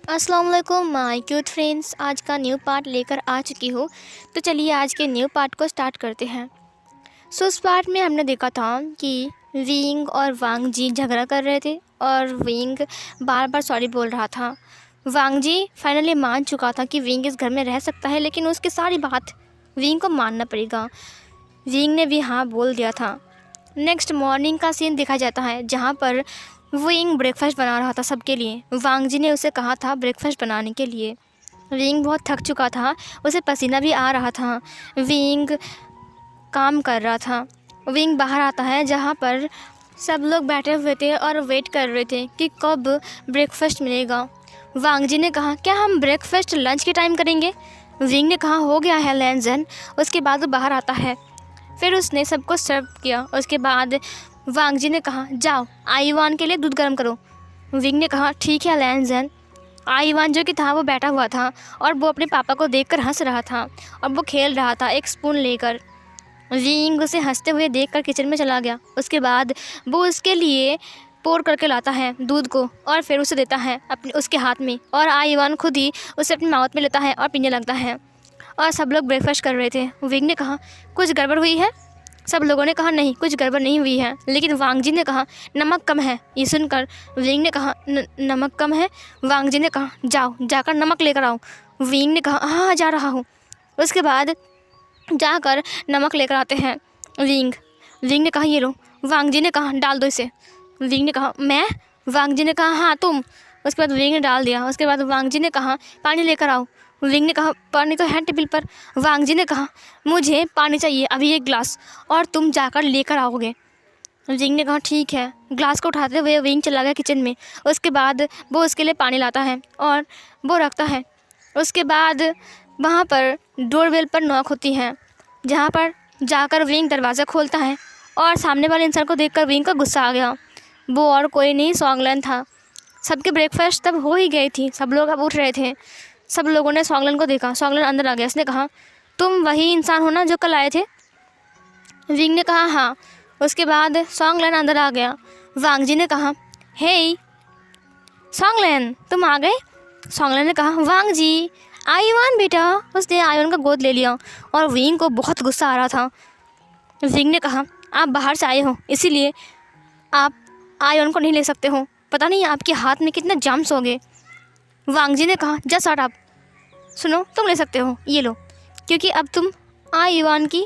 अस्सलाम वालेकुम my cute friends. आज का न्यू पार्ट लेकर आ चुकी हूँ। तो चलिए आज के न्यू पार्ट को स्टार्ट करते हैं। उस पार्ट में हमने देखा था कि विंग और वांग जी झगड़ा कर रहे थे और विंग बार बार सॉरी बोल रहा था। वांग जी फाइनली मान चुका था कि विंग इस घर में रह सकता है, लेकिन उसकी सारी बात विंग को मानना पड़ेगा। विंग ने भी हाँ बोल दिया था। नेक्स्ट मॉर्निंग का सीन दिखाया जाता है, जहाँ पर विंग ब्रेकफास्ट बना रहा था सबके लिए। वांग जी ने उसे कहा था ब्रेकफास्ट बनाने के लिए। विंग बहुत थक चुका था, उसे पसीना भी आ रहा था। विंग काम कर रहा था। विंग बाहर आता है, जहाँ पर सब लोग बैठे हुए थे और वेट कर रहे थे कि कब ब्रेकफास्ट मिलेगा। वांग जी ने कहा क्या हम ब्रेकफास्ट लंच के टाइम करेंगे। विंग ने कहा हो गया है लैंजन। उसके बाद वो बाहर आता है, फिर उसने सबको सर्व किया। उसके बाद वांग जी ने कहा जाओ आईवान के लिए दूध गर्म करो। विंग ने कहा ठीक है लैंजन। आईवान जो कि था वो बैठा हुआ था और वो अपने पापा को देखकर हंस रहा था और वो खेल रहा था एक स्पून लेकर। विंग उसे हंसते हुए देखकर किचन में चला गया। उसके बाद वो उसके लिए पोर करके लाता है दूध को और फिर उसे देता है अपने उसके हाथ में, और आईवान खुद ही उसे अपनी माउथ में लेता है और पीने लगता है। और सब लोग ब्रेकफास्ट कर रहे थे। विंग ने कहा कुछ गड़बड़ हुई है। सब लोगों ने कहा नहीं कुछ गड़बड़ नहीं हुई है, लेकिन वांग जी ने कहा नमक कम है। ये सुनकर विंग ने कहा नमक कम है। वांग जी ने कहा जाओ जाकर नमक लेकर आओ। विंग ने कहा हाँ जा रहा हूँ। उसके बाद जाकर नमक लेकर आते हैं विंग। विंग ने कहा ये लो। वांग जी ने कहा डाल दो इसे। विंग ने कहा मैं। वांग जी ने कहा हाँ तुम। उसके बाद विंग ने डाल दिया। उसके बाद वांग जी ने कहा पानी लेकर आओ। विंग ने कहा पानी तो है टेबल पर। वांग जी ने कहा मुझे पानी चाहिए अभी एक गिलास, और तुम जाकर लेकर आओगे। विंग ने कहा ठीक है। ग्लास को उठाते हुए विंग चला गया किचन में। उसके बाद वो उसके लिए पानी लाता है और वो रखता है। उसके बाद वहाँ पर डोरबेल पर नॉक होती है, जहाँ पर जाकर विंग दरवाज़ा खोलता है और सामने वाले इंसान को देखकर विंग का गुस्सा आ गया। वो और कोई नहीं सॉन्गलन था। सबके ब्रेकफास्ट तब हो ही गई थी, सब लोग अब उठ रहे थे। सब लोगों ने सॉन्गलन को देखा। सॉन्गलन अंदर आ गया। उसने कहा तुम वही इंसान हो ना जो कल आए थे। विंग ने कहा हाँ। उसके बाद सॉन्गलन अंदर आ गया। वांग जी ने कहा हे सॉन्गलन तुम आ गए। सॉन्गलन ने कहा वांग जी आईवान बेटा। उसने आईवान का गोद ले लिया और विंग को बहुत गुस्सा आ रहा था। विंग ने कहा आप बाहर से आए हो इसीलिए आप आईवान को नहीं ले सकते हो, पता नहीं आपके हाथ में कितने जम्स हो गए। वांग जी ने कहा जस्ट शट अप। सुनो तुम ले सकते हो, ये लो, क्योंकि अब तुम आईवान की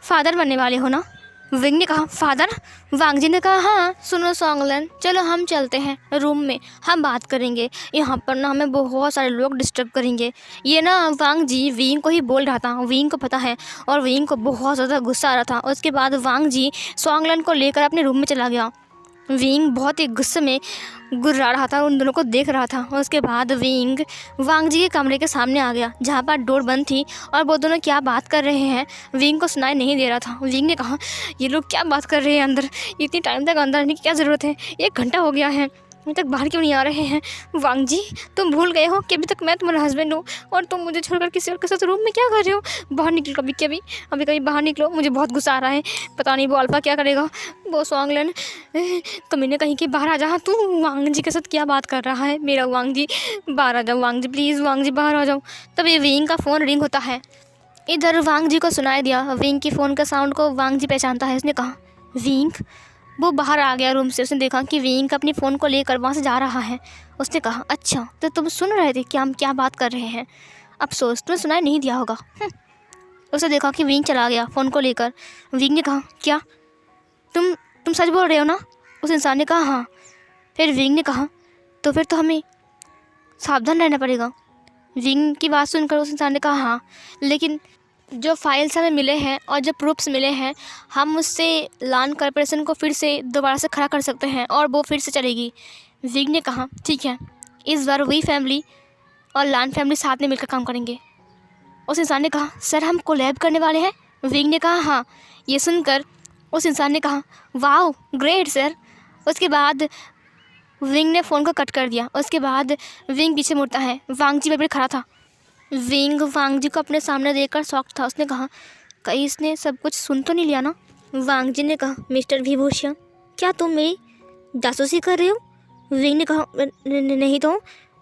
फ़ादर बनने वाले हो ना। विंग ने कहा फादर। वांग जी ने कहा हाँ। सुनो सॉन्गलन चलो हम चलते हैं रूम में, हम बात करेंगे। यहाँ पर ना हमें बहुत सारे लोग डिस्टर्ब करेंगे। ये ना वांग जी विंग को ही बोल रहा था, विंग को पता है, और विंग को बहुत ज़्यादा गुस्सा आ रहा था। उसके बाद वांग जी सॉन्गलन को लेकर अपने रूम में चला गया। विंग बहुत ही गुस्से में गुर्रा रहा था, उन दोनों को देख रहा था। उसके बाद विंग वांग जी के कमरे के सामने आ गया, जहाँ पर डोर बंद थी और वो दोनों क्या बात कर रहे हैं विंग को सुनाई नहीं दे रहा था। विंग ने कहा ये लोग क्या बात कर रहे हैं अंदर, इतनी टाइम तक अंदर आने की क्या ज़रूरत है, 1 घंटा हो गया है, अभी तक बाहर क्यों नहीं आ रहे हैं। वांग जी तुम भूल गए हो कि अभी तक मैं तुम्हारा हस्बैंड हूँ और तुम मुझे छोड़कर किसी और के साथ रूम में क्या कर रहे हो। बाहर निकलो कभी कभी, अभी कभी बाहर निकलो, मुझे बहुत गुस्सा आ रहा है, पता नहीं वो अल्फा क्या करेगा। वो सॉन्गलन कमीने कहीं के बाहर आ जा। तू वांग जी के साथ क्या बात कर रहा है, मेरा वांग जी बाहर आ जाओ, वांग जी प्लीज़, वांग जी बाहर आ जाओ। तभी विंग का फ़ोन रिंग होता है। इधर वांग जी को सुनाई दिया। विंग की फ़ोन का साउंड को वांग जी पहचानता है। उसने कहा विंग। वो बाहर आ गया रूम से। उसने देखा कि विंग अपनी फ़ोन को लेकर वहाँ से जा रहा है। उसने कहा अच्छा तो तुम सुन रहे थे कि हम क्या बात कर रहे हैं, अफसोस तुम्हें सुनाई नहीं दिया होगा। उसने देखा कि विंग चला गया फ़ोन को लेकर। विंग ने कहा क्या तुम सच बोल रहे हो ना। उस इंसान ने कहा हाँ। फिर विंग ने कहा तो फिर तो हमें सावधान रहना पड़ेगा। विंग की बात सुनकर उस इंसान ने कहा हाँ, लेकिन जो फाइल्स हमें मिले हैं और जो प्रूफ्स मिले हैं, हम उससे लान कॉर्पोरेशन को फिर से दोबारा से खड़ा कर सकते हैं और वो फिर से चलेगी। विंग ने कहा ठीक है, इस बार वही फैमिली और लान फैमिली साथ में मिलकर काम करेंगे। उस इंसान ने कहा सर हम कोलैब करने वाले हैं। विंग ने कहा हाँ। ये सुनकर उस इंसान ने कहा वाओ ग्रेट सर। उसके बाद विंग ने फ़ोन को कट कर दिया। उसके बाद विंग पीछे मुड़ता है। वांग जी बेबे खड़ा था। विंग वांग जी को अपने सामने देखकर शॉक था। उसने कहा कहीं इसने सब कुछ सुन तो नहीं लिया ना। वांग जी ने कहा मिस्टर विभूषण क्या तुम मेरी जासूसी कर रहे हो। विंग ने कहा नहीं तो।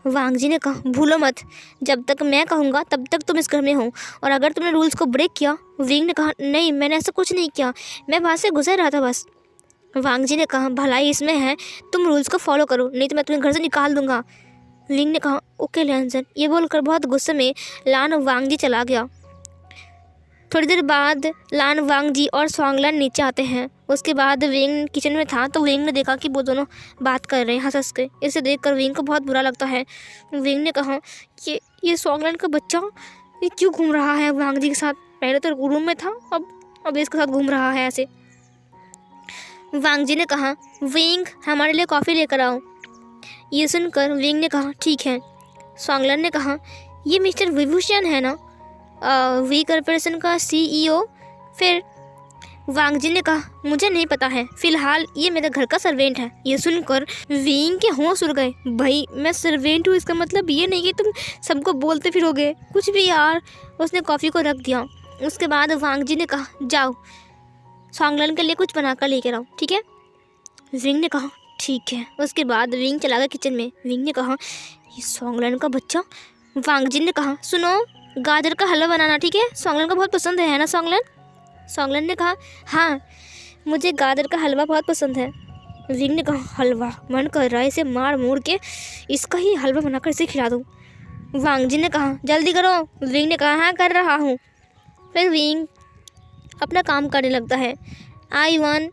वांग जी ने कहा, भूलो मत, जब तक मैं कहूँगा तब तक तुम इस घर में हो, और अगर तुमने रूल्स को ब्रेक किया। विंग ने कहा, नहीं, मैंने ऐसा कुछ नहीं किया, मैं वहाँ से गुजर रहा था बस। वांग जी ने कहा, भलाई इसमें है, तुम रूल्स को फॉलो करो, नहीं तो मैं तुम्हें घर से निकाल दूंगा। विंग ने कहा, ओके लैनजन। ये बोलकर बहुत गुस्से में लान वांग जी चला गया। थोड़ी देर बाद लान वांग जी और सॉन्गलन नीचे आते हैं। उसके बाद विंग किचन में था तो विंग ने देखा कि वो दोनों बात कर रहे हैं हंस हंस के। इसे देखकर विंग को बहुत बुरा लगता है। विंग ने कहा, ये सॉन्गलन का बच्चा ये क्यों घूम रहा है वांग जी के साथ? पहले तो रूम में था, अब इसके साथ घूम रहा है ऐसे। वांग जी ने कहा, विंग हमारे लिए कॉफ़ी लेकर आओ। ये सुनकर विंग ने कहा, ठीक है। सॉन्गलन ने कहा, ये मिस्टर विभूषण है ना, वी कॉर्पोरेशन का CEO? फिर वांग जी ने कहा, मुझे नहीं पता है, फिलहाल ये मेरे घर का सर्वेंट है। ये सुनकर विंग के होश उड़ गए। भाई मैं सर्वेंट हूँ, इसका मतलब ये नहीं कि तुम सबको बोलते फिरोगे कुछ भी यार। उसने कॉफ़ी को रख दिया। उसके बाद वांग जी ने कहा, जाओ सॉन्गलन के लिए कुछ बना कर लेकर आओ, ठीक है? विंग ने कहा, ठीक है। उसके बाद विंग चला गया किचन में। विंग ने कहा, ये सॉन्गलन का बच्चा। वांग जी ने कहा, सुनो, गाजर का हलवा बनाना, ठीक है? सॉन्गलन को बहुत पसंद है ना सॉन्गलन? सॉन्गलन ने कहा, हाँ, मुझे गाजर का हलवा बहुत पसंद है। विंग ने कहा, हलवा, मन कर रहा है इसे मार मूर के इसका ही हलवा बनाकर इसे खिला दूँ। वांग जी ने कहा, जल्दी करो। विंग ने कहा, हाँ कर रहा हूँ। फिर विंग अपना काम करने लगता है। आई-1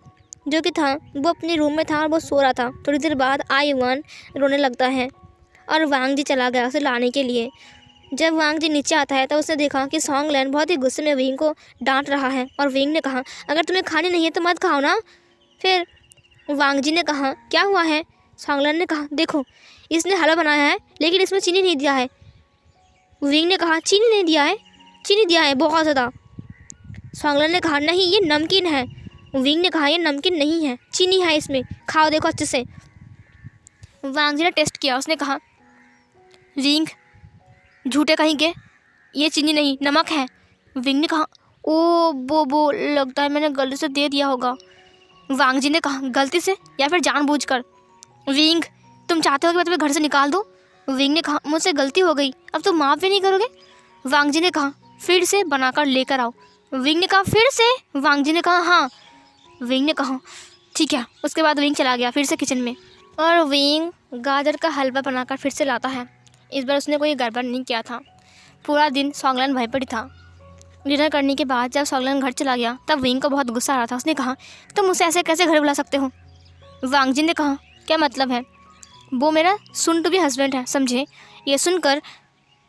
जो कि था वो अपने रूम में था और वो सो रहा था। थोड़ी देर बाद आई-1 रोने लगता है और वांग जी चला गया उसे लाने के लिए। जब वांग जी नीचे आता है तो उसने देखा कि सॉन्गलन बहुत ही गुस्से में विंग को डांट रहा है। और विंग ने कहा, अगर तुम्हें खानी नहीं है तो मत खाओ ना। फिर वांग जी ने कहा, क्या हुआ है? सॉन्गलन ने कहा, देखो, इसने हलवा बनाया है लेकिन इसमें चीनी नहीं दिया है। विंग ने कहा, चीनी नहीं दिया है? चीनी दिया है, बहुत ज़्यादा। सॉन्गलन ने कहा, नहीं, ये नमकीन है। विंग ने कहा, ये नमकीन नहीं है, चीनी है इसमें, खाओ देखो अच्छे से। वांग जी ने टेस्ट किया। उसने कहा, विंग झूठे कहीं के, ये चीनी नहीं नमक है। विंग ने कहा, ओ वो लगता है मैंने गलती से दे दिया होगा। वांग जी ने कहा, गलती से या फिर जानबूझकर? विंग तुम चाहते हो कि मैं तुम्हें घर से निकाल दूँ? विंग ने कहा, मुझसे गलती हो गई, अब तुम माफ़ भी नहीं करोगे? वांग जी ने कहा, फिर से बनाकर लेकर आओ। विंग ने कहा, फिर से? वांग जी ने कहा, हाँ। विंग ने कहा, ठीक है। उसके बाद विंग चला गया फिर से किचन में और विंग गाजर का हलवा बनाकर फिर से लाता है। इस बार उसने कोई गड़बड़ नहीं किया था। पूरा दिन सॉन्गलन वहीं पर ही था। डिनर करने के बाद जब सॉन्गलन घर चला गया तब विंग को बहुत गुस्सा आ रहा था। उसने कहा, तुम मुझसे ऐसे कैसे घर बुला सकते हो? वांग जी ने कहा, क्या मतलब है? वो मेरा सुन टू बी हस्बैंड है, समझे? ये सुनकर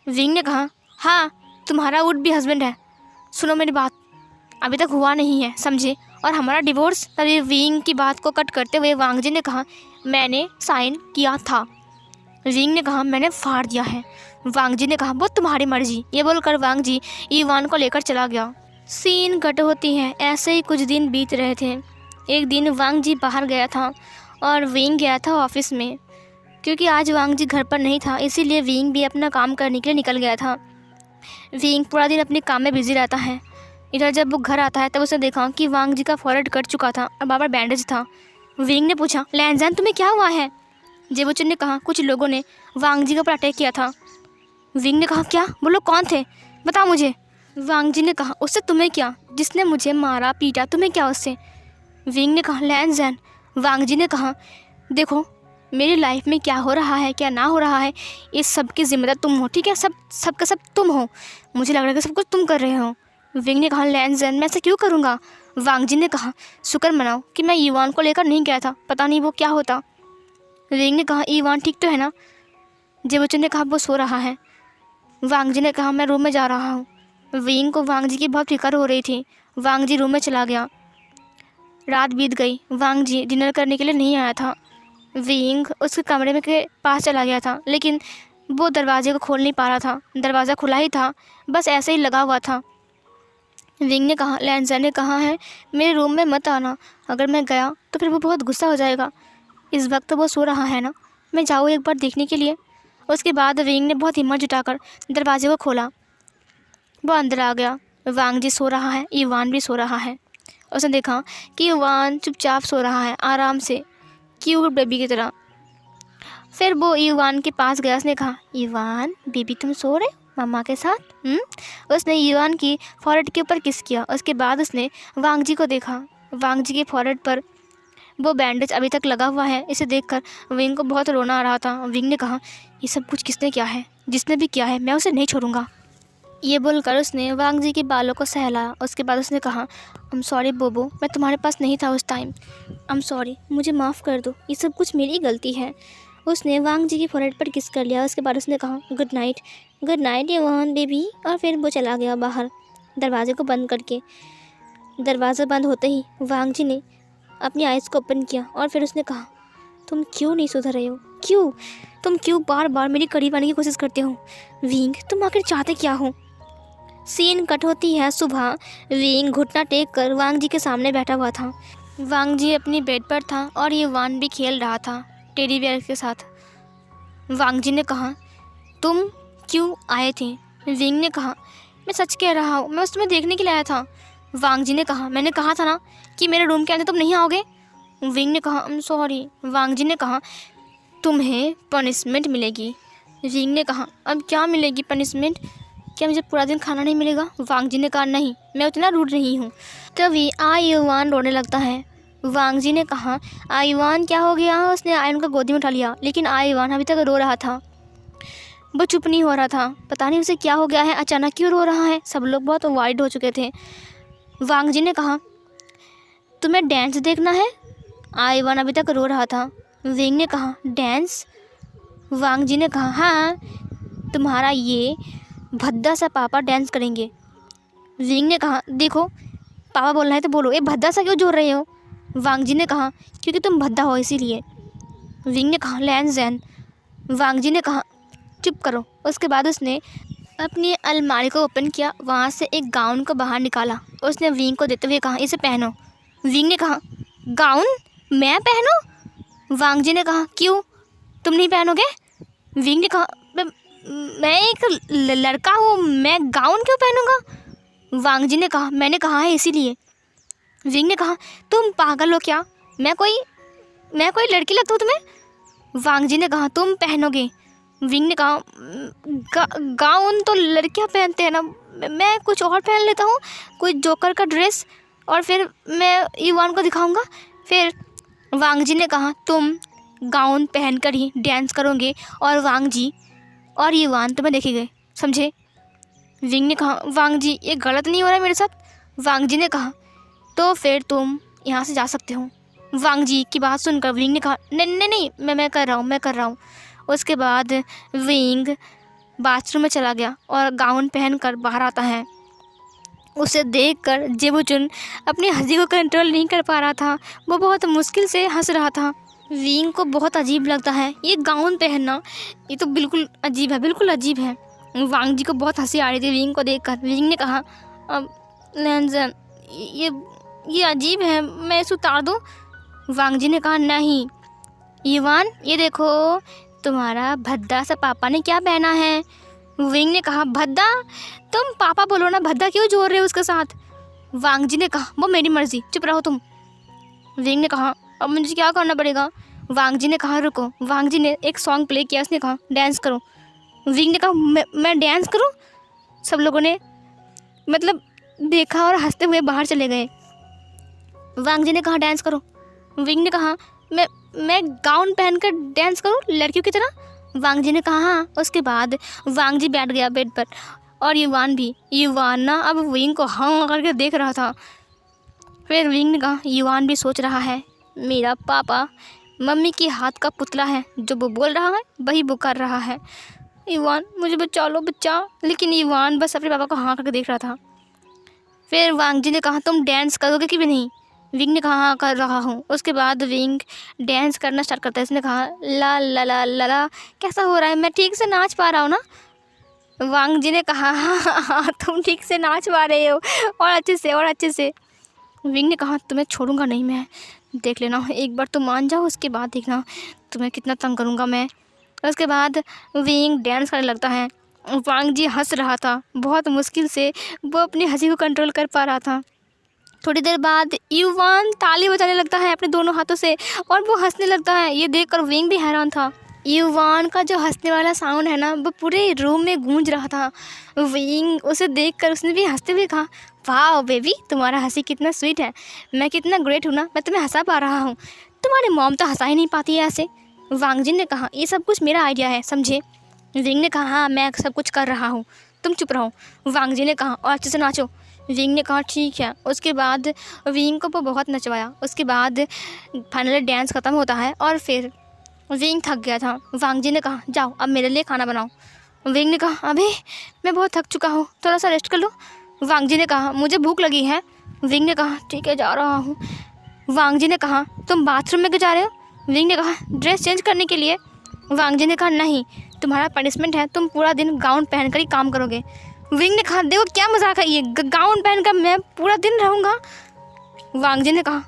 विंग ने कहा, हाँ, तुम्हारा वुड बी हस्बैंड है। सुनो मेरी बात, अभी तक हुआ नहीं है, समझे? और हमारा डिवोर्स। तभी विंग की बात को कट करते हुए वांग जी ने कहा, मैंने साइन किया था। विंग ने कहा, मैंने फाड़ दिया है। वांग जी ने कहा, वो तुम्हारी मर्जी। ये बोलकर वांग जी ई-1 को लेकर चला गया। सीन कट होती है। ऐसे ही कुछ दिन बीत रहे थे। एक दिन वांग जी बाहर गया था और विंग गया था ऑफिस में। क्योंकि आज वांग जी घर पर नहीं था इसीलिए विंग भी अपना काम करने के लिए निकल गया था। विंग पूरा दिन अपने काम में बिजी रहता है। इधर जब वो घर आता है तब उसने देखा कि वांग जी का फॉरहेड कट चुका था और बाबर बैंडेज था। विंग ने पूछा, लैनजैन तुम्हें क्या हुआ है? जेबोचन ने कहा, कुछ लोगों ने वांग जी के ऊपर अटैक किया था। विंग ने कहा, क्या? वो लोग कौन थे, बताओ मुझे। वांग जी ने कहा, उससे तुम्हें क्या, जिसने मुझे मारा पीटा, तुम्हें क्या उससे? विंग ने कहा, लैनजैन। वांग जी ने कहा, देखो, मेरी लाइफ में क्या हो रहा है क्या ना हो रहा है इस सब की जिम्मेदार तुम हो, ठीक है? सब का सब तुम हो। मुझे लग रहा है कि सब कुछ तुम कर रहे हो। विंग ने कहा, लैनजैन मैं ऐसा क्यों करूँगा? वांग जी ने कहा, शुक्र मनाओ कि मैं ई-1 को लेकर नहीं गया था, पता नहीं वो क्या होता। विंग ने कहा, ई-1 ठीक तो है ना? जेबोचन ने कहा, वो सो रहा है। वांग जी ने कहा, मैं रूम में जा रहा हूँ। विंग को वांग जी की बहुत फिक्र हो रही थी। वांग जी रूम में चला गया। रात बीत गई। वांग जी डिनर करने के लिए नहीं आया था। विंग उसके कमरे में के पास चला गया था लेकिन वो दरवाजे को खोल नहीं पा रहा था। दरवाज़ा खुला ही था, बस ऐसे ही लगा हुआ था। विंग ने कहा, लैनजैन ने कहा है मेरे रूम में मत आना, अगर मैं गया तो फिर वो बहुत गुस्सा हो जाएगा। इस वक्त वो सो रहा है ना, मैं जाऊँ एक बार देखने के लिए। उसके बाद विंग ने बहुत हिम्मत जुटाकर दरवाजे को खोला। वो अंदर आ गया। वांग जी सो रहा है, ई-1 भी सो रहा है। उसने देखा कि ई-1 चुपचाप सो रहा है, आराम से, क्यूट बेबी की तरह। फिर वो युवान के पास गया। उसने कहा, युवान बेबी तुम सो रहे हो मम्मा के साथ? उसने युवान की फॉरहेड के ऊपर किस किया। उसके बाद उसने वांग जी को देखा। वांग जी के फॉरहेड पर वो बैंडेज अभी तक लगा हुआ है। इसे देखकर विंग को बहुत रोना आ रहा था। विंग ने कहा, ये सब कुछ किसने किया है? जिसने भी किया है मैं उसे नहीं छोड़ूंगा। ये बोलकर उसने वांग जी के बालों को सहलाया। उसके बाद उसने कहा, आई एम सॉरी बोबो, मैं तुम्हारे पास नहीं था उस टाइम। आई एम सॉरी, मुझे माफ़ कर दो, ये सब कुछ मेरी गलती है। उसने वांग जी की फोrehead पर किस कर लिया। उसके बाद उसने कहा, गुड नाइट युवान बेबी। और फिर वो चला गया बाहर दरवाजे को बंद करके। दरवाज़ा बंद होते ही वांग जी ने अपनी आइज़ को ओपन किया और फिर उसने कहा, तुम क्यों नहीं सुधर रहे हो? तुम क्यों बार बार मेरी करीब आने की कोशिश करते हो? विंग तुम आखिर चाहते क्या हो? सीन कट होती है सुबह। विंग घुटना टेक कर वांग जी के सामने बैठा हुआ था। वांग जी अपनी बेड पर था और युवान भी खेल रहा था टेडी बेयर के साथ। वांग जी ने कहा, तुम क्यों आए थे? विंग ने कहा, मैं सच कह रहा हूँ, मैं बस तुम्हें देखने के लिए आया था। वांग जी ने कहा, मैंने कहा था ना कि मेरे रूम के अंदर तुम नहीं आओगे। विंग ने कहा, आई एम सॉरी। वांग जी ने कहा, तुम्हें पनिशमेंट मिलेगी। विंग ने कहा, अब क्या मिलेगी पनिशमेंट? क्या मुझे पूरा दिन खाना नहीं मिलेगा? वांग जी ने कहा, नहीं, मैं उतना रूड नहीं हूँ। तभी आयुवान रोने लगता है। वांग जी ने कहा, आयुवान क्या हो गया? उसने आयन को गोदी में उठा लिया, लेकिन आयुवान अभी तक रो रहा था। वो चुप नहीं हो रहा था। पता नहीं उसे क्या हो गया है, अचानक क्यों रो रहा है। सब लोग बहुत वाइड हो चुके थे। वांग जी ने कहा, तुम्हें डांस देखना है? आयुवान अभी तक रो रहा था। विंग ने कहा, डांस? वांग जी ने कहा, हाँ, तुम्हारा ये भद्दा सा पापा डांस करेंगे। विंग ने कहा, देखो पापा बोल रहे हैं तो बोलो, ये भद्दा सा क्यों जोड़ रहे हो? वांग जी ने कहा, क्योंकि तुम भद्दा हो इसीलिए। विंग ने कहा, लैन जैन। वांग जी ने कहा, चुप करो। उसके बाद उसने अपनी अलमारी को ओपन किया, वहाँ से एक गाउन को बाहर निकाला। उसने विंग को देते हुए कहा, इसे पहनो। विंग ने कहा, गाउन मैं पहनूं? वांग जी ने कहा, क्यों, तुम नहीं पहनोगे? विंग ने कहा, मैं एक लड़का हूँ, मैं गाउन क्यों पहनूंगा? वांग जी ने कहा, मैंने कहा है इसीलिए। विंग ने कहा, तुम पागल हो क्या? मैं कोई लड़की लगता हूँ तुम्हें? वांग जी ने कहा, तुम पहनोगे। विंग ने कहा, गाउन तो लड़कियाँ पहनते हैं ना, मैं कुछ और पहन लेता हूँ, कोई जोकर का ड्रेस, और फिर मैं युवान को दिखाऊंगा। फिर वांग जी ने कहा, तुम गाउन पहनकर ही डांस करोगे और वांग जी और युवान तुम्हें देखेंगे, समझे? विंग ने कहा, वांग जी ये गलत नहीं हो रहा है मेरे साथ? वांग जी ने कहा, तो फिर तुम यहाँ से जा सकते हो। वांग जी की बात सुनकर विंग ने कहा, नहीं, मैं कर रहा हूँ। उसके बाद विंग बाथरूम में चला गया और गाउन पहनकर बाहर आता है। उसे देखकर जेबुचुन अपनी हंसी को कंट्रोल नहीं कर पा रहा था। वो बहुत मुश्किल से हंस रहा था। विंग को बहुत अजीब लगता है ये गाउन पहनना, ये तो बिल्कुल अजीब है। वांग जी को बहुत हंसी आ रही थी विंग को देखकर। विंग ने कहा, अब लैंजन ये अजीब है, मैं इसे उतार दूँ? वांग जी ने कहा, नहीं युवान, ये देखो तुम्हारा भद्दा सा पापा ने क्या पहना है। विंग ने कहा, भद्दा? तुम पापा बोलो ना, भद्दा क्यों जोड़ रहे हो उसके साथ? वांग जी ने कहा, वो मेरी मर्जी, चुप रहो तुम। विंग ने कहा, अब मुझे क्या करना पड़ेगा? वांग जी ने कहा, रुको। वांग जी ने एक सॉन्ग प्ले किया। उसने कहा, डांस करो। विंग ने कहा, मैं डांस करूं? सब लोगों ने मतलब देखा और हंसते हुए बाहर चले गए। वांग जी ने कहा, डांस करो। विंग ने कहा, मैं गाउन पहनकर डांस करूं लड़कियों की तरह? वांग जी ने कहा, हाँ। उसके बाद वांग जी बैठ गया बेड पर और युवान ना अब विंग को हाँ करके देख रहा था। फिर विंग ने कहा, युवान भी सोच रहा है, मेरा पापा मम्मी के हाथ का पुतला है, जो वो बोल रहा है वही वो कर रहा है। युवान मुझे बचा लो बच्चा। लेकिन युवान बस अपने पापा को हाँ करके देख रहा था। फिर वांग जी ने कहा, तुम डांस करोगे कि भी नहीं? विंग ने कहा, हाँ कर रहा हूँ। उसके बाद विंग डांस करना स्टार्ट करता है। उसने कहा, ला ला ला ला ला, कैसा हो रहा है? मैं ठीक से नाच पा रहा हूँ ना? वांग जी ने कहा, हाँ तुम ठीक से नाच पा रहे हो, और अच्छे से। विंग ने कहा, तुम्हें छोड़ूंगा नहीं मैं, देख लेना, एक बार तुम मान जाओ, उसके बाद देखना तुम्हें कितना तंग करूँगा मैं। उसके बाद विंग डांस करने लगता है। वांग जी हंस रहा था, बहुत मुश्किल से वो अपनी हंसी को कंट्रोल कर पा रहा था। थोड़ी देर बाद युवान ताली बजाने लगता है अपने दोनों हाथों से और वो हंसने लगता है। ये देखकर विंग भी हैरान था। युवान का जो हंसने वाला साउंड है ना वो पूरे रूम में गूंज रहा था। विंग उसे देखकर उसने भी हंसते हुए कहा, वाह बेबी, तुम्हारा हंसी कितना स्वीट है, मैं कितना ग्रेट हूँ ना, मैं तुम्हें हंसा पा रहा हूँ। तुम्हारी मॉम तो हंसा ही नहीं पाती है ऐसे। वांग जी ने कहा, ये सब कुछ मेरा आइडिया है, समझे। विंग ने कहा, हाँ मैं सब कुछ कर रहा हूँ, तुम चुप रहो। वांग जी ने कहा, और अच्छे से नाचो। विंग ने कहा, ठीक है। उसके बाद विंग को वो बहुत नचवाया। उसके बाद फाइनली डांस ख़त्म होता है और फिर विंग थक गया था। वांग जी ने कहा, जाओ अब मेरे लिए खाना बनाओ। विंग ने कहा, अभी मैं बहुत थक चुका हूँ, थोड़ा सा रेस्ट कर लो। वांग जी ने कहा, मुझे भूख लगी है। विंग ने कहा, ठीक है जा रहा हूँ। वांग जी ने कहा, तुम बाथरूम में क्यों जा रहे हो। विंग ने कहा, ड्रेस चेंज करने के लिए। वांग जी ने कहा, नहीं, तुम्हारा पनिशमेंट है, तुम पूरा दिन गाउन पहनकर ही काम करोगे। विंग ने कहा, देखो क्या मजाक है ये, गाउन पहनकर मैं पूरा दिन रहूँगा। वांग जी ने कहा,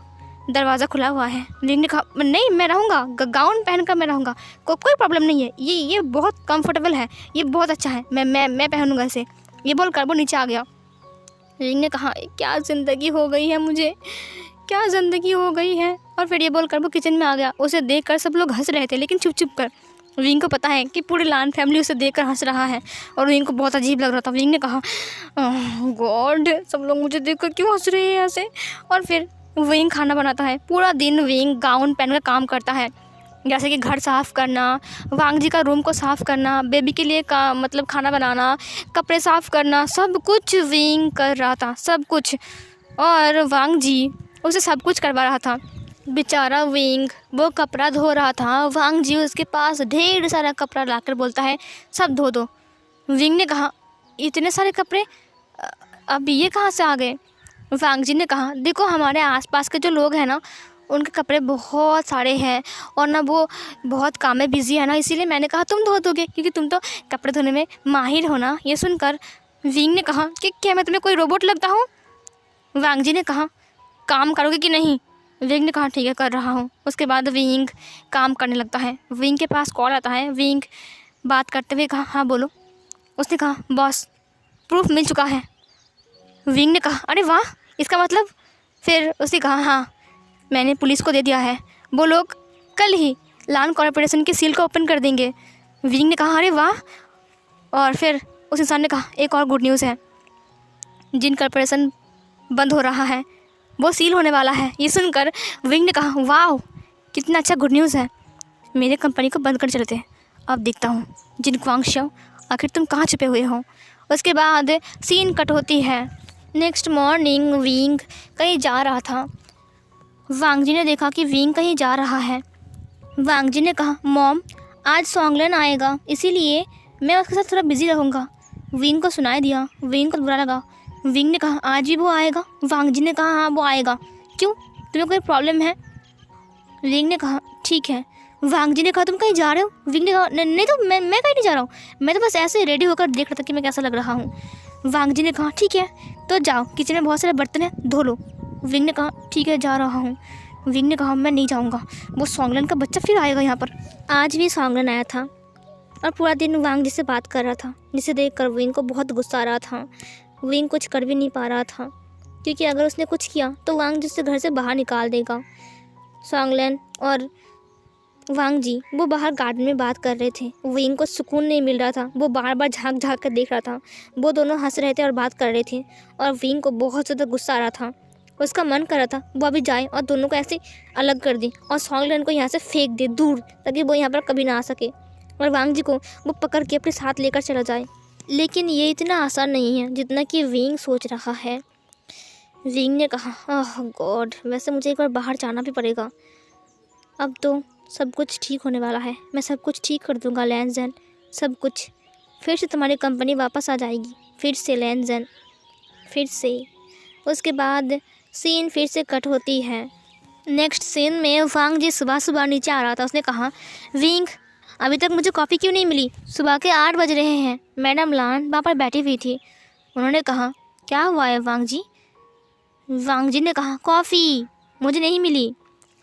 दरवाज़ा खुला हुआ है। विंग ने कहा, नहीं मैं रहूँगा, गाउन पहनकर मैं रहूँगा, कोई प्रॉब्लम नहीं है, ये बहुत कंफर्टेबल है, ये बहुत अच्छा है, मैं पहनूँगा इसे। ये बोलकर वो नीचे आ गया। विंग ने कहा, क्या ज़िंदगी हो गई है मुझे, क्या ज़िंदगी हो गई है। और फिर ये बोलकर वो किचन में आ गया। उसे देखकर सब लोग हंस रहे थे लेकिन चुप चुप कर। विंग को पता है कि पूरी लान फैमिली उसे देखकर हंस रहा है और विंग को बहुत अजीब लग रहा था। विंग ने कहा, गॉड, सब लोग मुझे देखकर क्यों हंस रहे हैं ऐसे। और फिर विंग खाना बनाता है। पूरा दिन विंग गाउन पहनकर काम करता है, जैसे कि घर साफ़ करना, वांग जी का रूम को साफ़ करना, बेबी के लिए का मतलब खाना बनाना, कपड़े साफ़ करना, सब कुछ विंग कर रहा था, सब कुछ। और वांग जी उसे सब कुछ करवा रहा था। बेचारा विंग वो कपड़ा धो रहा था। वांग जी उसके पास ढेर सारा कपड़ा लाकर बोलता है, सब धो दो। विंग ने कहा, इतने सारे कपड़े अब ये कहाँ से आ गए। वांग जी ने कहा, देखो हमारे आसपास के जो लोग हैं ना, उनके कपड़े बहुत सारे हैं और ना वो बहुत काम में बिजी है ना, इसीलिए मैंने कहा तुम धो दोगे, क्योंकि तुम तो कपड़े धोने में माहिर हो ना। ये सुनकर विंग ने कहा कि क्या मैं तुम्हें कोई रोबोट लगता हूँ। वांग जी ने कहा, काम करोगे कि नहीं। विंग ने कहा, ठीक है कर रहा हूँ। उसके बाद विंग काम करने लगता है। विंग के पास कॉल आता है। विंग बात करते हुए कहा, हाँ बोलो। उसने कहा, बॉस प्रूफ मिल चुका है। विंग ने कहा, अरे वाह, इसका मतलब। फिर उसने कहा, हाँ मैंने पुलिस को दे दिया है, वो लोग कल ही लान कॉर्पोरेशन की सील को ओपन कर देंगे। विंग ने कहा, अरे वाह। और फिर उस इंसान ने कहा, एक और गुड न्यूज़ है, जिन कॉर्पोरेशन बंद हो रहा है वो सील होने वाला है। ये सुनकर विंग ने कहा, वाह कितना अच्छा गुड न्यूज़ है, मेरे कंपनी को बंद कर चलते हैं। अब देखता हूँ जिन क्वांगशो, आखिर तुम कहाँ छुपे हुए हो। उसके बाद सीन कट होती है। नेक्स्ट मॉर्निंग विंग कहीं जा रहा था। वांग जी ने देखा कि विंग कहीं जा रहा है। वांग जी ने कहा, मॉम आज सॉन्गलन आएगा, इसीलिए मैं उसके साथ थोड़ा बिजी रहूँगा। विंग को सुनाई दिया। विंग को बुरा लगा। विंग ने कहा, आज भी वो आएगा। वांग जी ने कहा, हाँ वो आएगा, क्यों, तुम्हें कोई प्रॉब्लम है। विंग ने कहा, ठीक है। वांग जी ने कहा, तुम कहीं जा रहे हो। विंग ने कहा, नहीं तो मैं कहीं नहीं जा रहा हूँ, मैं तो बस ऐसे रेडी होकर देख रहा था कि मैं कैसा लग रहा हूँ। वांग जी ने कहा, ठीक है तो जाओ, किचन में बहुत सारे बर्तन हैं, धो लो। विंग ने कहा, ठीक है जा रहा हूँ। विंग ने कहा, मैं नहीं जाऊँगा, वो सॉन्गलन का बच्चा फिर आएगा यहाँ पर। आज भी सॉन्गलन आया था और पूरा दिन वांग जी से बात कर रहा था, जिसे देखकर विंग को बहुत गुस्सा आ रहा था। विंग कुछ कर भी नहीं पा रहा था, क्योंकि अगर उसने कुछ किया तो वांग जी उसे घर से बाहर निकाल देगा। सॉन्गलन और वांग जी वो बाहर गार्डन में बात कर रहे थे। विंग को सुकून नहीं मिल रहा था, वो बार बार झाँक झाँक कर देख रहा था। वो दोनों हंस रहे थे और बात कर रहे थे और विंग को बहुत ज़्यादा गुस्सा आ रहा था। उसका मन कर रहा था वो अभी जाए और दोनों को ऐसे अलग कर दे और सॉन्गलन को यहाँ से फेंक दे दूर, ताकि वो यहाँ पर कभी ना आ सके और वांग जी को वो पकड़ के अपने साथ लेकर चला जाए। लेकिन ये इतना आसान नहीं है जितना कि विंग सोच रहा है। विंग ने कहा, ओह गॉड, वैसे मुझे एक बार बाहर जाना भी पड़ेगा। अब तो सब कुछ ठीक होने वाला है, मैं सब कुछ ठीक कर दूंगा लैंजन, सब कुछ फिर से तुम्हारी कंपनी वापस आ जाएगी, फिर से लैंजन, फिर से। उसके बाद सीन फिर से कट होती है। नेक्स्ट सीन में वांग जी सुबह सुबह नीचे आ रहा था। उसने कहा, विंग अभी तक मुझे कॉफ़ी क्यों नहीं मिली, सुबह के 8 बज रहे हैं। मैडम लान वहाँ पर बैठी हुई थी। उन्होंने कहा, क्या हुआ है वांग जी। वांग जी ने कहा, कॉफ़ी मुझे नहीं मिली।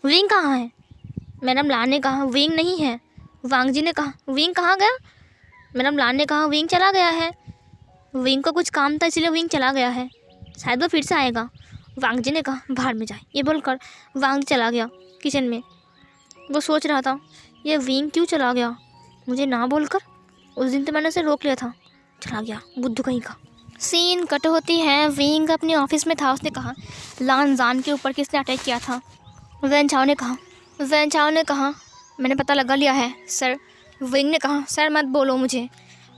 विंग कहाँ है। मैडम लान ने कहा, विंग नहीं है। वांग जी ने कहा, विंग कहाँ गया। मैडम लान ने कहा, विंग चला गया है, विंग को कुछ काम था इसलिए विंग चला गया है, शायद वो फिर से आएगा। वांग जी ने कहा, बाहर में जाए। ये बोलकर वांग चला गया किचन में। वो सोच रहा था, ये विंग क्यों चला गया, मुझे ना बोलकर? उस दिन तो मैंने उसे रोक लिया था, चला गया बुद्धू कहीं का। सीन कट होती है, विंग अपने ऑफिस में था। उसने कहा लान जान के ऊपर किसने अटैक किया था? वैन चाओ ने कहा मैंने पता लगा लिया है सर। विंग ने कहा सर मत बोलो मुझे।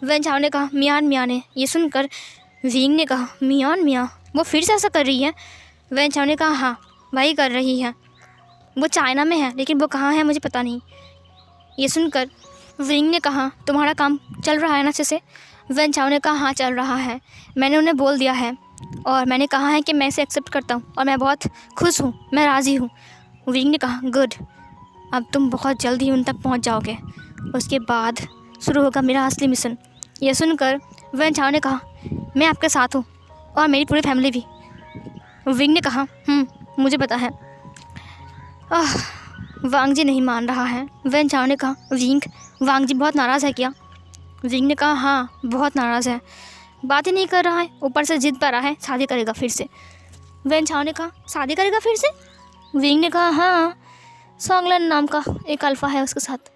वैन चाओ ने कहा मियाँ ने। ये सुनकर विंग ने कहा मियाँ वो फिर से ऐसा कर रही है? वैन चाओ ने कहा हाँ वही कर रही है, वो चाइना में है लेकिन वो कहाँ है मुझे पता नहीं। ये सुनकर विंग ने कहा तुम्हारा काम चल रहा है ना अच्छे से? वैन चाओ ने कहा हाँ चल रहा है, मैंने उन्हें बोल दिया है और मैंने कहा है कि मैं इसे एक्सेप्ट करता हूँ और मैं बहुत खुश हूँ, मैं राज़ी हूँ। विंग ने कहा गुड, अब तुम बहुत जल्द ही उन तक पहुँच जाओगे, उसके बाद शुरू होगा मेरा असली मिशन। यह सुनकर वैन चाओ ने कहा मैं आपके साथ हूँ और मेरी पूरी फैमिली भी। विंग ने कहा मुझे पता है। वांग जी नहीं मान रहा है। वैन चाओ ने कहा वांग जी बहुत नाराज़ है क्या? विंग ने कहा हाँ बहुत नाराज़ है, बात ही नहीं कर रहा है, ऊपर से जिद पर रहा है शादी करेगा फिर से। वैन चाओ ने कहा शादी करेगा फिर से? विंग ने कहा हाँ, सॉन्गलन नाम का एक अल्फ़ा है उसके साथ।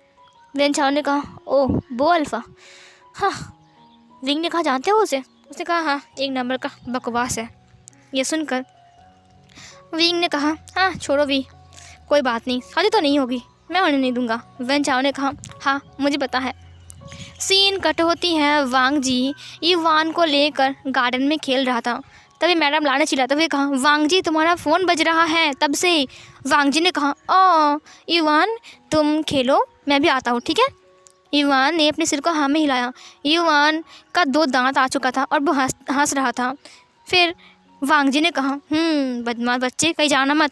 वैन चाओ ने कहा ओह वो अल्फ़ा? हाँ। विंग ने कहा जानते हो उसे? उसने कहा हाँ एक नंबर का बकवास है। ये सुनकर विंग ने कहा हाँ छोड़ो भी, कोई बात नहीं, शादी तो नहीं होगी, मैं होने नहीं दूंगा। वैन चाओ ने कहा हाँ मुझे पता है। सीन कट होती है, वांग जी इवान को लेकर गार्डन में खेल रहा था। तभी मैडम लाने चिल्लाते हुए कहा वांग जी तुम्हारा फ़ोन बज रहा है तब से। वांग जी ने कहा ओ इवान तुम खेलो, मैं भी आता हूँ ठीक है। इवान ने अपने सिर को हाँ में हिलाया। इवान का 2 दांत आ चुका था और वो हंस रहा था। फिर वांग जी ने कहा बदमाश बच्चे कहीं जाना मत।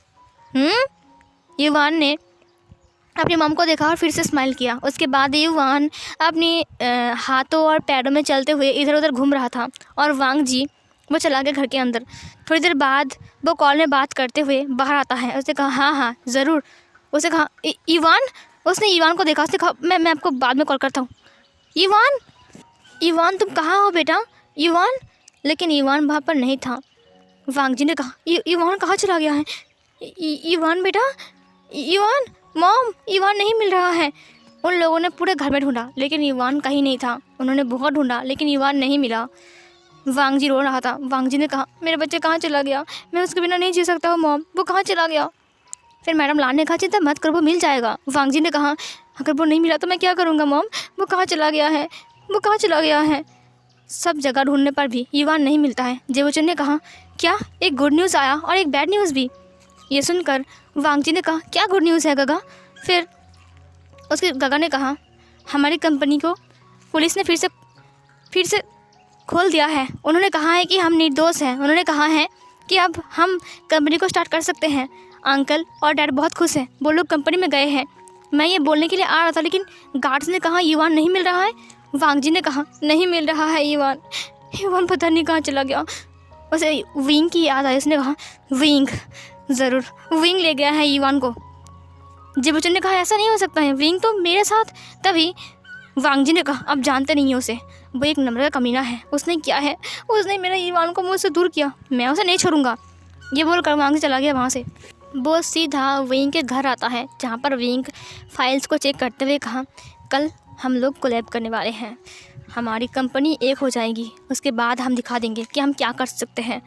इवान ने अपनी मम को देखा और फिर से स्माइल किया। उसके बाद इवान अपनी हाथों और पैरों में चलते हुए इधर उधर घूम रहा था और वांग जी वो चला गया घर के अंदर। थोड़ी देर बाद वो कॉल में बात करते हुए बाहर आता है। उसने कहा हाँ ज़रूर। उसने कहा इवान, उसने इवान को देखा। उसने कहा मैं आपको बाद में कॉल करता हूँ। इवान तुम कहाँ हो बेटा? इवान, लेकिन इवान वहाँ पर नहीं था। वांग जी ने कहा इवान कहाँ चला गया है? इवान बेटा, इवान मॉम, इवान नहीं मिल रहा है। उन लोगों ने पूरे घर में ढूंढा लेकिन इवान कहीं नहीं था। उन्होंने बहुत ढूंढा लेकिन इवान नहीं मिला। वांग जी रो रहा था। वांग जी ने कहा मेरे बच्चे कहाँ चला गया? मैं उसके बिना नहीं जी सकता हूँ मॉम, वो कहाँ चला गया? फिर मैडम लान ने कहा चिंता मत करो वो मिल जाएगा। वांग जी ने कहा अगर वो नहीं मिला तो मैं क्या करूँगा मॉम, वो कहाँ चला गया है, वो कहाँ चला गया है? सब जगह ढूंढने पर भी इवान नहीं मिलता है। जेवोचन ने कहा क्या, एक गुड न्यूज़ आया और एक बैड न्यूज़ भी। ये सुनकर वांग जी ने कहा क्या गुड न्यूज़ है गगा? फिर उसके गगा ने कहा हमारी कंपनी को पुलिस ने फिर से खोल दिया है। उन्होंने कहा है कि हम निर्दोष हैं। उन्होंने कहा है कि अब हम कंपनी को स्टार्ट कर सकते हैं। अंकल और डैड बहुत खुश हैं, वो लोग कंपनी में गए हैं। मैं ये बोलने के लिए आ रहा था लेकिन गार्ड्स ने कहा इवान नहीं मिल रहा है। वांग जी ने कहा नहीं मिल रहा है इवान पता नहीं कहाँ चला गया। उसे विंग की याद आई। उसने कहा विंग, ज़रूर विंग ले गया है इवान को। जेबोचन ने कहा ऐसा नहीं हो सकता है, विंग तो मेरे साथ। तभी वांग जी ने कहा अब जानते नहीं हो उसे, वो एक नंबर का कमीना है। उसने क्या है, उसने मेरा इवान को मुझसे दूर किया, मैं उसे नहीं छोड़ूंगा। ये बोलकर वांग जी चला गया वहाँ से। वो सीधा विंग के घर आता है जहाँ पर विंग फाइल्स को चेक करते हुए कहा कल हम लोग कोलैब करने वाले हैं, हमारी कंपनी एक हो जाएगी, उसके बाद हम दिखा देंगे कि हम क्या कर सकते हैं।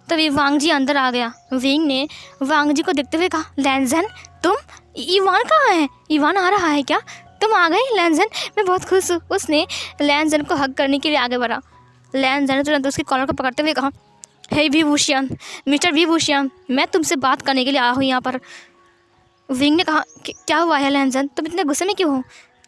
तभी वांग जी अंदर आ गया। विंग ने वांग जी को देखते हुए कहा लैंजन तुम, इवान कहाँ है? इवान आ रहा है क्या? तुम आ गए लैंजन, मैं बहुत खुश हूँ। उसने लैंजन को हग करने के लिए आगे बढ़ा। लैंजन ने तुरंत उसके कॉलर को पकड़ते हुए कहा हे विभूषण, मिस्टर विभूषण, मैं तुमसे बात करने के लिए आया हूँ यहाँ पर। विंग ने कहा क्या हुआ है लैंजन, तुम इतने गुस्से में क्यों हो?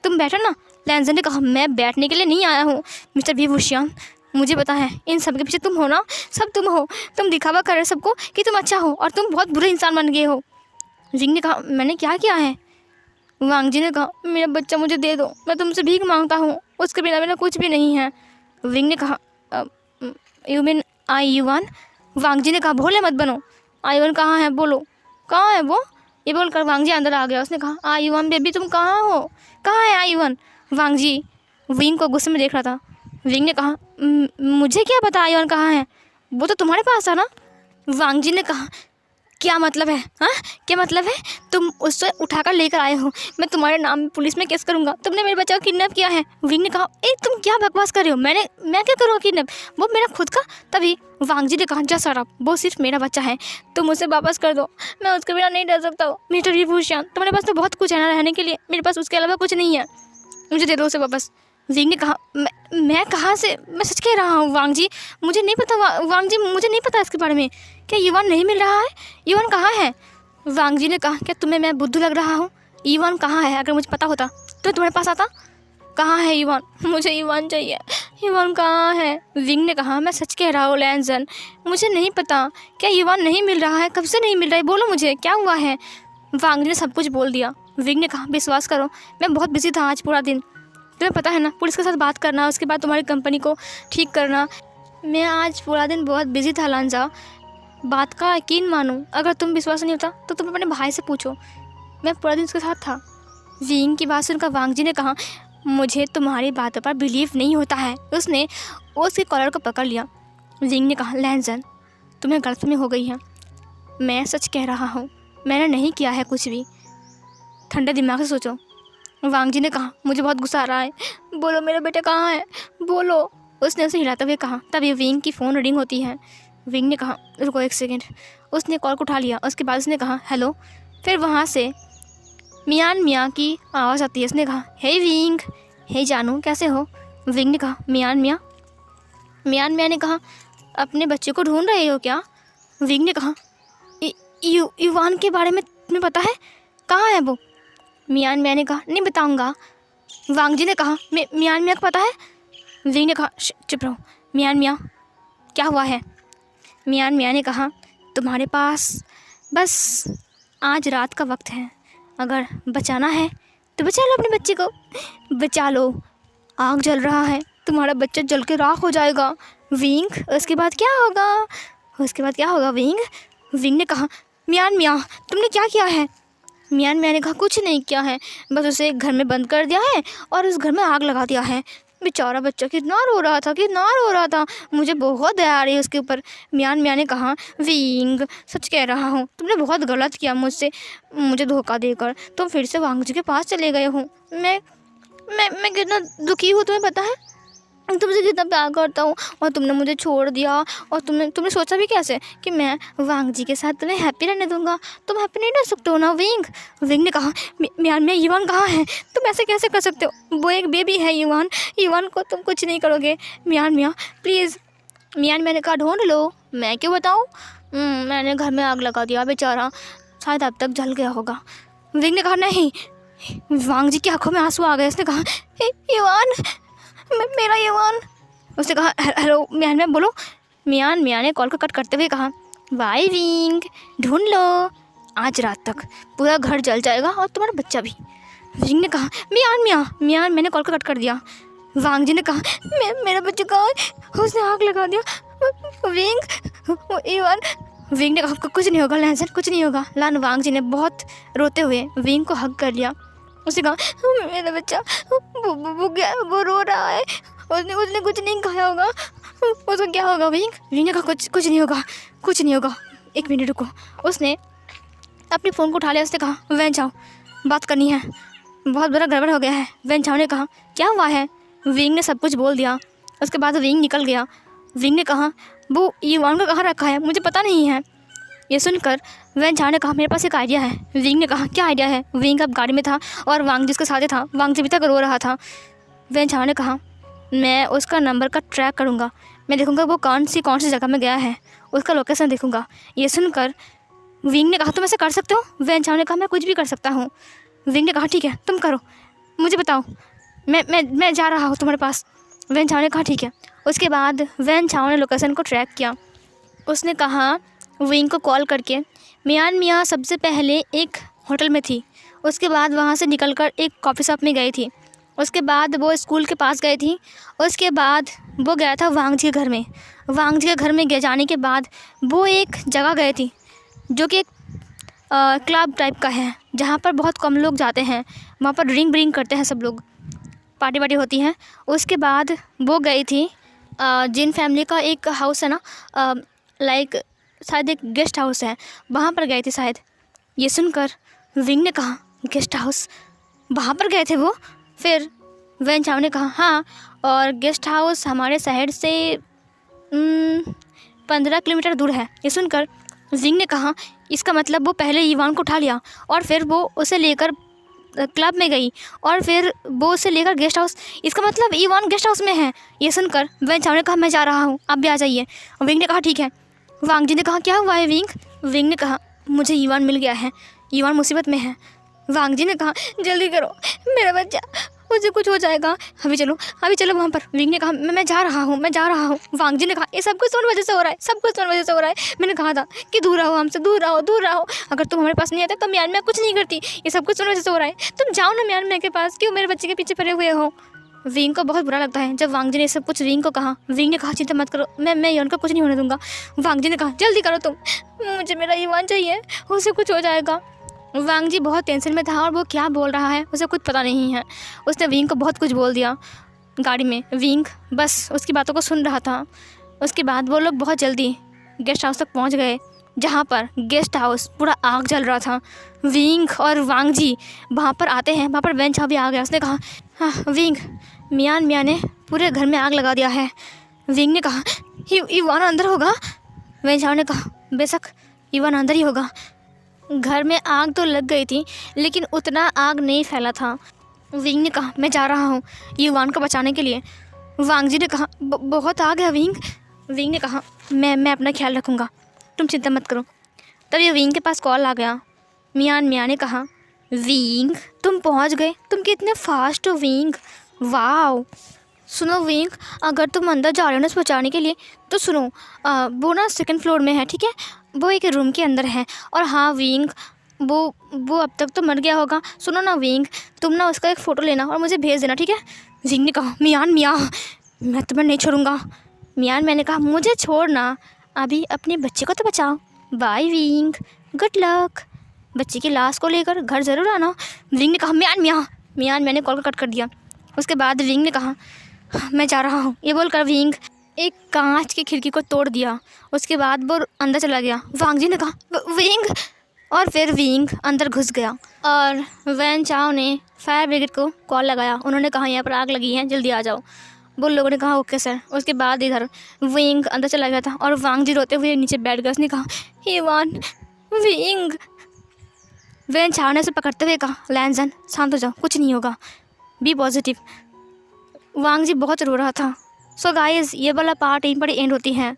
तुम बैठो ना। लैंजन ने कहा मैं बैठने के लिए नहीं आया हूँ मिस्टर विभूषण, मुझे पता है इन सब के पीछे तुम हो ना, सब तुम हो। तुम दिखावा कर रहे सबको कि तुम अच्छा हो और तुम बहुत बुरे इंसान बन गए हो। विंग ने कहा मैंने क्या किया है? वांग जी ने कहा मेरा बच्चा मुझे दे दो, मैं तुमसे भीख मांगता हूँ, उसके बिना मेरा कुछ भी नहीं है। विंग ने कहा यू मीन आईवान? वांग जी ने कहा भोले मत बनो, आईवान कहाँ है बोलो, कहाँ है वो? ये बोलकर वांग जी अंदर आ गया। उसने कहा आईवान बेबी तुम कहाँ हो, कहाँ है आईवान? वांग जी विंग को गुस्से में देख रहा था। विंग ने कहा मुझे क्या पता आईवान कहाँ है, वो तो तुम्हारे पास था ना। वांग जी ने कहा क्या मतलब है? हाँ क्या मतलब है? तुम उससे उठाकर लेकर आए हो। मैं तुम्हारे नाम पुलिस में केस करूँगा। तुमने मेरे बच्चे को किडनैप किया है। विंग ने कहा, ए तुम क्या बकवास कर रहे हो? मैं क्या करूँगा किडनैप? वो मेरा खुद का। तभी वांग जी ने कहा, जा सर, वो सिर्फ मेरा बच्चा है, तुम उसे वापस कर दो। मैं उसके बिना नहीं रह सकता हूँ। मिस्टर विभूषण, तुम्हारे पास तो बहुत कुछ है ना रहने के लिए, मेरे पास उसके अलावा कुछ नहीं है, मुझे दे दो उसे वापस। विंग ने कहा, मैं कहाँ से? मैं सच कह रहा हूँ वांग जी, मुझे नहीं पता। वांग जी, मुझे नहीं पता इसके बारे में। क्या युवान नहीं मिल रहा है? युवान कहाँ है? वांग जी ने कहा, क्या तुम्हें मैं बुद्धू लग रहा हूँ? युवान कहाँ है? अगर मुझे पता होता तो तुम्हारे पास आता। कहाँ है युवान? मुझे युवान चाहिए। युवान कहाँ है? विंग ने कहा, मैं सच कह रहा हूँ लैंसन, मुझे नहीं पता। क्या युवान नहीं मिल रहा है? कब से नहीं मिल रहा है? बोलो मुझे क्या हुआ है? वांग जी ने सब कुछ बोल दिया। विंग ने कहा, विश्वास करो, मैं बहुत बिजी था आज पूरा दिन। तुम्हें पता है ना, पुलिस के साथ बात करना, उसके बाद तुम्हारी कंपनी को ठीक करना। मैं आज पूरा दिन बहुत बिजी था लांजा। बात का यकीन मानो, अगर तुम विश्वास नहीं होता तो तुम अपने भाई से पूछो, मैं पूरा दिन उसके साथ था। विंग की बात सुनकर वांग जी ने कहा, मुझे तुम्हारी बातों पर बिलीव नहीं होता है। उसने उसके कॉलर को पकड़ लिया। विंग ने कहा, लैंसन, तुम्हें गलतफहमी हो गई है, मैं सच कह रहा हूँ, मैंने नहीं किया है कुछ भी, ठंडे दिमाग से सोचो। वांग जी ने कहा, मुझे बहुत गुस्सा आ रहा है, बोलो मेरा बेटा कहाँ है, बोलो। उसने उसे हिलाते हुए कहा। तभी विंग की फ़ोन रिंग होती है। विंग ने कहा, रुको एक सेकंड। उसने कॉल को उठा लिया। उसके बाद उसने कहा, हेलो। फिर वहाँ से मियान मियाँ की आवाज़ आती है। उसने कहा, हे विंग, हे जानू, कैसे हो? विंग ने कहा, मियान मियाँ। मियान मियाँ ने कहा, अपने बच्चे को ढूंढ रहे हो क्या? विंग ने कहा, युवान के बारे में तुम्हें पता है? कहाँ है वो? मियान मियाँ ने कहा, नहीं बताऊँगा। वांग जी ने कहा, मियान मियाँ को पता है? विंग ने कहा, चुप रहो। मियान मियाँ, क्या हुआ है? मियान मियाँ ने कहा, तुम्हारे पास बस आज रात का वक्त है, अगर बचाना है तो बचा लो अपने बच्चे को, बचा लो। आग जल रहा है, तुम्हारा बच्चा जल के राख हो जाएगा। विंग, उसके बाद क्या होगा? उसके बाद क्या होगा विंग? विंग ने कहा, मियान मियाँ, तुमने क्या किया है? मियान मियाँ ने कहा, कुछ नहीं किया है, बस उसे एक घर में बंद कर दिया है और उस घर में आग लगा दिया है। बेचारा बच्चा कितना रो रहा था, कितना रो रहा था, मुझे बहुत दया आ रही है उसके ऊपर। मियान मियाँ ने कहा, विंग, सच कह रहा हूँ, तुमने बहुत गलत किया मुझसे, मुझे धोखा देकर तुम फिर से वांग जी के पास चले गए हो। मैं कितना दुखी हूँ, तुम्हें पता है? तुमसे कितना प्यार करता हूँ और तुमने मुझे छोड़ दिया। और तुमने सोचा भी कैसे कि मैं वांग जी के साथ तुम्हें हैप्पी रहने दूंगा? तुम हैप्पी नहीं रह सकते हो ना विंग। विंग ने कहा, मियान मियाँ, युवान कहाँ है? तुम ऐसे कैसे कर सकते हो? वो एक बेबी है युवान, युवान को तुम कुछ नहीं करोगे। मियान मियाँ प्लीज़। मियान मियाँ ने कहा, ढूंढ लो, मैं क्यों बताऊँ? मैंने घर में आग लगा दिया, बेचारा शायद अब तक जल गया होगा। विंग ने कहा, नहीं। वांग जी की आंखों में आंसू आ गए। उसने कहा, युवान, मेरा युवान। उसने कहा, हेलो मियान मियाँ, बोलो। मियान मियाँ ने कॉल को कट करते हुए कहा, वाई विंग, ढूंढ लो, आज रात तक पूरा घर जल जाएगा और तुम्हारा बच्चा भी। विंग ने कहा, मियान, मैंने कॉल को कट कर दिया। वांग जी ने कहा, मेरा बच्चा कहाँ है? उसने आग लगा दिया। विंग, युवान। विंग ने कहा, कुछ नहीं होगा लैंसन, कुछ नहीं होगा। लान वांग जी ने बहुत रोते हुए विंग को हग कर लिया। उसने कहा, मेरा बच्चा वो रो रहा है, उसने कुछ नहीं खाया होगा, उसको क्या होगा? विंग ने कहा, कुछ नहीं होगा, कुछ नहीं होगा, एक मिनट रुको। उसने अपने फ़ोन को उठा लिया। उसने कहा, वैन चाओ, बात करनी है, बहुत बड़ा गड़बड़ हो गया है। वैन चाओ ने कहा, क्या हुआ है? विंग ने सब कुछ बोल दिया। उसके बाद विंग निकल गया। विंग ने कहा, वो युवान को कहाँ रखा है, मुझे पता नहीं है। ये सुनकर वैन चाओ ने कहा, मेरे पास एक आइडिया है। विंग ने कहा, क्या आइडिया है? विंग अब गाड़ी में था और वांग जिसके साथ था, वांग जी अभी तक रो रहा था। वैन चाओ ने कहा, मैं उसका नंबर का ट्रैक करूँगा, मैं देखूँगा वो कौन सी जगह में गया है, उसका लोकेशन देखूँगा। ये सुनकर विंग ने कहा, तुम ऐसे कर सकते हो? वैन चाओ ने कहा, मैं कुछ भी कर सकता हूँ। विंग ने कहा, ठीक है, तुम करो, मुझे बताओ, मैं जा रहा हूँ तुम्हारे पास। वैन चाओ ने कहा, ठीक है। उसके बाद वैन चाओ ने लोकेशन को ट्रैक किया। उसने कहा विंग को कॉल करके, मियान मियाँ सबसे पहले एक होटल में थी, उसके बाद वहाँ से निकलकर एक कॉफ़ी शॉप में गई थी, उसके बाद वो स्कूल के पास गई थी, उसके बाद वो गया था वांग जी के घर में। वांग जी के घर में जाने के बाद वो एक जगह गई थी जो कि एक क्लब टाइप का है, जहाँ पर बहुत कम लोग जाते हैं, वहाँ पर ड्रिंक करते हैं सब लोग, पार्टी होती हैं। उसके बाद वो गई थी जिन फैमिली का एक हाउस है ना, लाइक शायद एक गेस्ट हाउस है, वहाँ पर गई थी शायद। ये सुनकर विंग ने कहा, गेस्ट हाउस, वहाँ पर गए थे वो? फिर वैन चाओ ने कहा, हाँ, और गेस्ट हाउस हमारे शहर से 15 किलोमीटर दूर है। ये सुनकर विंग ने कहा, इसका मतलब वो पहले ईवान को उठा लिया और फिर वो उसे लेकर क्लब में गई और फिर वो उसे लेकर गेस्ट हाउस, इसका मतलब ईवान गेस्ट हाउस में है। ये सुनकर वैन चाओ ने कहा, मैं जा रहा हूँ, आप भी आ जाइए। विंग ने कहा, ठीक है। वांग जी ने कहा, क्या हुआ है विंग? विंग ने कहा, मुझे ईवान मिल गया है, ईवान मुसीबत में है। वांग जी ने कहा, जल्दी करो, मेरा बच्चा, मुझे कुछ हो जाएगा, अभी चलो वहाँ पर। विंग ने कहा, मैं जा रहा हूँ। वांग जी ने कहा, ये सब कुछ तुम्हारी वजह से हो रहा है, सब कुछ तुम्हारी वजह से हो रहा है। मैंने कहा था कि दूर रहो हमसे, दूर रहो। अगर तुम हमारे पास नहीं आते तो म्यांमार कुछ नहीं करती। ये सब कुछ तुम्हारी वजह से हो रहा है, तुम जाओ ना म्यांमार के पास, क्यों मेरे बच्चे के पीछे पड़े हुए हो? विंग को बहुत बुरा लगता है जब वांग जी ने सब कुछ विंग को कहा। विंग ने कहा, चिंता मत करो, मैं ईवान को कुछ नहीं होने दूंगा। वांग जी ने कहा, जल्दी करो तुम, मुझे मेरा ईवान चाहिए, उसे कुछ हो जाएगा। वांग जी बहुत टेंशन में था और वो क्या बोल रहा है उसे कुछ पता नहीं है। उसने विंग को बहुत कुछ बोल दिया गाड़ी में। विंग बस उसकी बातों को सुन रहा था। उसके बाद वो लोग बहुत जल्दी गेस्ट हाउस तक पहुंच गए, जहाँ पर गेस्ट हाउस पूरा आग जल रहा था। विंग और वांग जी वहाँ पर आते हैं, वहाँ पर वैन चाओ भी आ गया। उसने कहा, हाँ विंग, मियाँ ने पूरे घर में आग लगा दिया है। विंग ने कहा, ईवान अंदर होगा? वैन चाओ ने कहा, बेशक ईवान अंदर ही होगा। घर में आग तो लग गई थी लेकिन उतना आग नहीं फैला था। विंग ने कहा, मैं जा रहा हूँ ईवान को बचाने के लिए। वांग जी ने कहा, बहुत आग है विंग। विंग ने कहा, मैं अपना ख्याल रखूँगा, तुम चिंता मत करो। तब ये विंग के पास कॉल आ गया। मियाँ ने कहा, विंग तुम पहुँच गए, तुम कितने फास्ट हो विंग, वाओ। सुनो विंग, अगर तुम अंदर जा रहे हो ना उसे बचाने के लिए तो सुनो, वो ना 2nd फ्लोर में है, ठीक है, वो एक रूम के अंदर है। और हाँ विंग, वो अब तक तो मर गया होगा। सुनो ना विंग, तुम ना उसका एक फ़ोटो लेना और मुझे भेज देना, ठीक है? विंग ने कहा, मियाँ मैं तुम्हें नहीं छोड़ूंगा। मैंने कहा, मुझे छोड़ना, अभी अपने बच्चे को तो बचाओ। बाय विंग, गुड लक, बच्चे की लाश को लेकर घर ज़रूर आना। विंग ने कहा, मियाँ मैंने कॉल कट कर दिया। उसके बाद विंग ने कहा, मैं जा रहा हूँ। ये बोलकर विंग एक कांच की खिड़की को तोड़ दिया। उसके बाद वो अंदर चला गया। वांग जी ने कहा, विंग, और फिर विंग अंदर घुस गया। और वैन चाओ ने फायर ब्रिगेड को कॉल लगाया। उन्होंने कहा, यहाँ पर आग लगी है, जल्दी आ जाओ। वो लोगों ने कहा, ओके सर। उसके बाद इधर विंग अंदर चला गया था और वांग जी रोते हुए नीचे बैठ गया। उसने कहा, ईवान, विंग। वैन चाओ ने उसे पकड़ते हुए कहा, लैंजन शांत हो जाओ, कुछ नहीं होगा, बी पॉजिटिव। वांग जी बहुत रो रहा था। सो गाइस, ये वाला पार्ट यहीं पर एंड होती है।